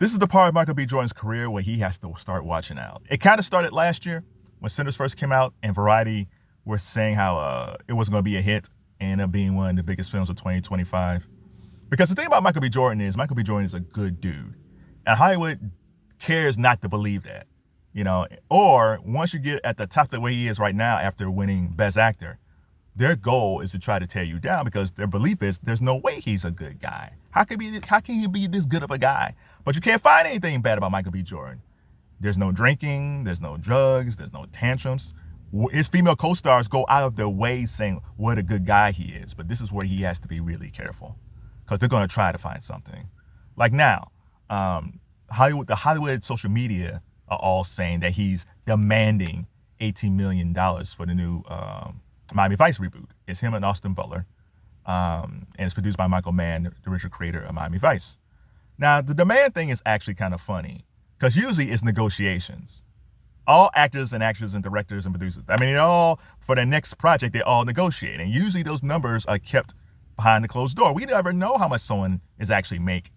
This is the part of Michael B. Jordan's career where he has to start watching out. It kind of started last year when Sinners first came out, and Variety were saying how it wasn't going to be a hit and ended up being one of the biggest films of 2025. Because the thing about Michael B. Jordan is a good dude. And Hollywood cares not to believe that, or once you get at the top of the way he is right now after winning Best Actor, their goal is to try to tear you down because their belief is there's no way he's a good guy. How can he be this good of a guy? But you can't find anything bad about Michael B. Jordan. There's no drinking, there's no drugs, there's no tantrums. His female co-stars go out of their way saying what a good guy he is. But this is where he has to be really careful because they're going to try to find something. Like now, the Hollywood social media are all saying that he's demanding $18 million for the new Miami Vice reboot. It's him and Austin Butler. And it's produced by Michael Mann, the original creator of Miami Vice. Now, the demand thing is actually kind of funny because usually it's negotiations. All actors and actors and directors and producers, for their next project, they all negotiate. And usually those numbers are kept behind the closed door. We never know how much someone is actually making.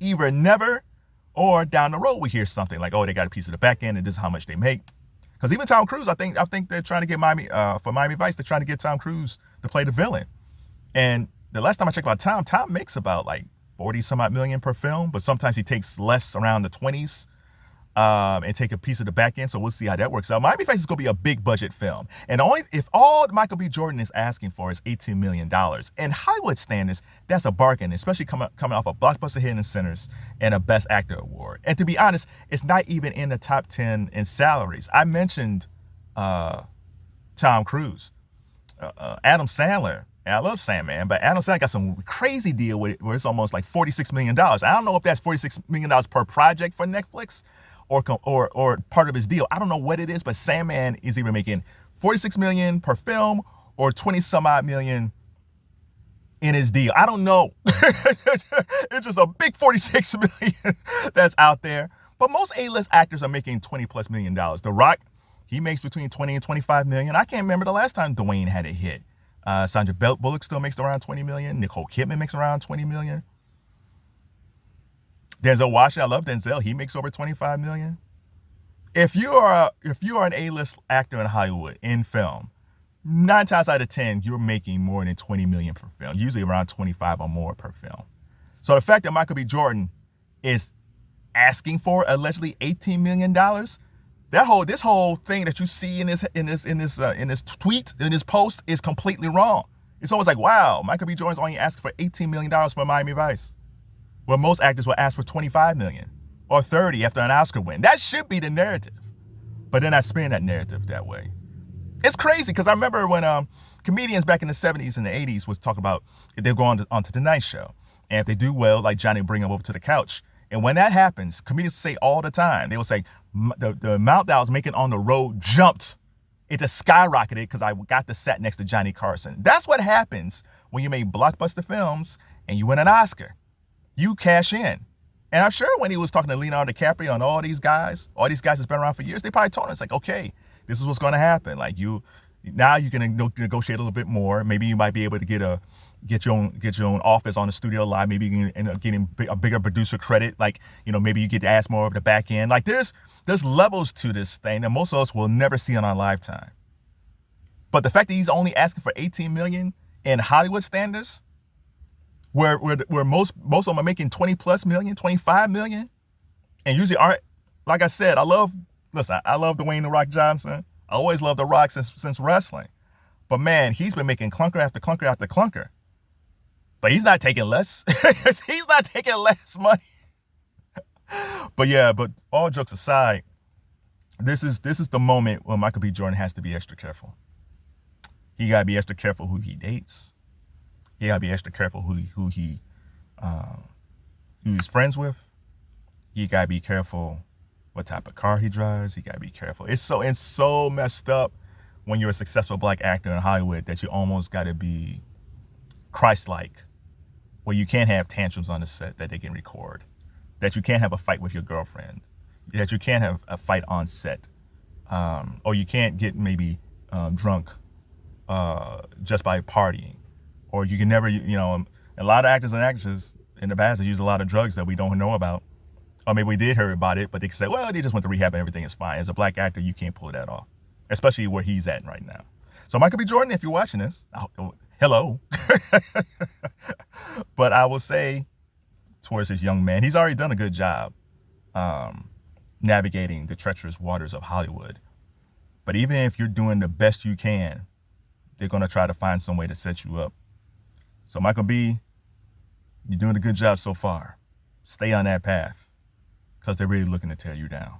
Either never or down the road we hear something like, oh, they got a piece of the back end and this is how much they make. Because even Tom Cruise, I think they're trying to get for Miami Vice, they're trying to get Tom Cruise to play the villain. And the last time I checked out Tom makes about like 40 some odd million per film, but sometimes he takes less, around the 20s, and take a piece of the back end. So we'll see how that works out. Miami Vice is going to be a big budget film. And if all Michael B. Jordan is asking for is $18 million, in Hollywood standards, that's a bargain, especially coming off a blockbuster hit in Sinners and a Best Actor award. And to be honest, it's not even in the top 10 in salaries. I mentioned Tom Cruise, Adam Sandler. And I love Sandman, but Adam Sandler got some crazy deal with it where it's almost like $46 million. I don't know if that's $46 million per project for Netflix or part of his deal. I don't know what it is, but Sandman is either making $46 million per film or 20 some odd million in his deal. I don't know. It's just a big $46 million that's out there. But most A-list actors are making $20 plus million. The Rock, he makes between 20 and 25 million. I can't remember the last time Dwayne had a hit. Sandra Bullock still makes around 20 million. Nicole Kidman makes around 20 million. Denzel Washington, I love Denzel. He makes over 25 million. If you are an A-list actor in Hollywood in film, 9 times out of 10, you're making more than 20 million per film, usually around 25 or more per film. So the fact that Michael B. Jordan is asking for allegedly $18 million, this whole thing that you see in this tweet, in this post, is completely wrong. It's almost like, wow, Michael B. Jordan's only asking for $18 million for Miami Vice. Well, most actors will ask for $25 million or $30 after an Oscar win. That should be the narrative. But they're not spinning that narrative that way. It's crazy because I remember when comedians back in the 70s and the 80s was talking about if they go on to the Tonight Show. And if they do well, like Johnny bring them over to the couch. And when that happens, comedians say all the time, they will say, the amount that I was making on the road jumped. It just skyrocketed because I got to sat next to Johnny Carson. That's what happens when you make blockbuster films and you win an Oscar. You cash in. And I'm sure when he was talking to Leonardo DiCaprio and all these guys that's been around for years, they probably told him, it's like, okay, this is what's going to happen. Like now you can negotiate a little bit more. Maybe you might be able to get your own office on the studio lot. Maybe you can end up getting a bigger producer credit. Like, maybe you get to ask more of the back end. Like there's levels to this thing that most of us will never see in our lifetime. But the fact that he's only asking for $18 million in Hollywood standards, where most of them are making 20 plus million, 25 million, and usually aren't. Like I said, I love Dwayne "The Rock" Johnson. I always loved The Rock since wrestling. But man, he's been making clunker after clunker after clunker. But he's not taking less. He's not taking less money. But all jokes aside, this is the moment when Michael B. Jordan has to be extra careful. He gotta be extra careful who he dates. He gotta be extra careful who he's friends with. He gotta be careful what type of car he drives. He gotta be careful. It's so messed up when you're a successful black actor in Hollywood that you almost gotta be Christ-like, where you can't have tantrums on the set that they can record, that you can't have a fight with your girlfriend, that you can't have a fight on set, or you can't get maybe drunk just by partying, or you can never, a lot of actors and actresses in the past have used a lot of drugs that we don't know about. Or maybe we did hear about it, but they say, well, they just went to rehab and everything is fine. As a black actor, you can't pull that off, especially where he's at right now. So Michael B. Jordan, if you're watching this, hello. But I will say towards this young man, he's already done a good job navigating the treacherous waters of Hollywood. But even if you're doing the best you can, they're going to try to find some way to set you up. So Michael B., you're doing a good job so far. Stay on that path, because they're really looking to tear you down.